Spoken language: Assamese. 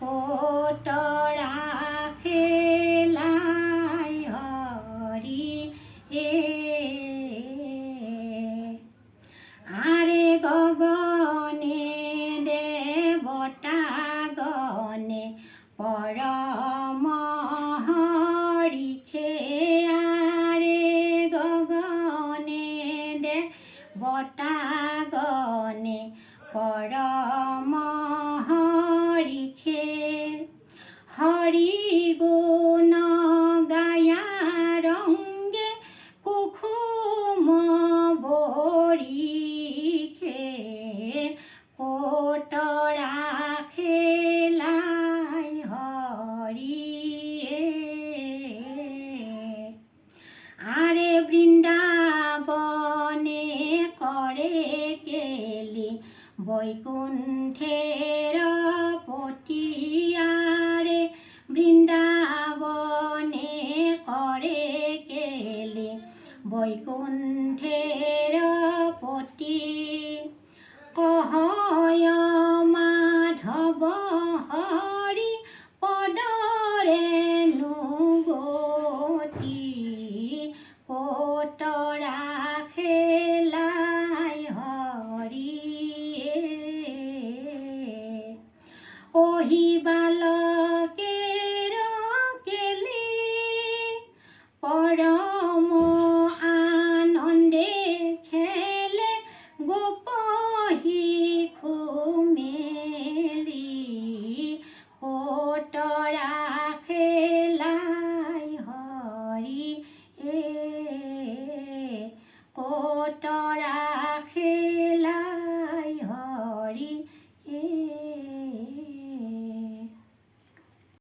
কোটৰা খেলাই হৰি আৰে গগনে দেৱতা গণে পৰম হৰিষে আৰে গগনে দেৱতা গণে পৰম হৰিষে হৰি গুণ গায়া ৰংগে কুসুম বৰিষে কোটৰা খেলাই হৰিয়ে আৰে বৃন্দাবনে কৰে কেলি বৈকুণ্ঠেৰ পতি আৰে বৃন্দাবনে কৰে কেলি বৈকুণ্ঠেৰ পতি কহয়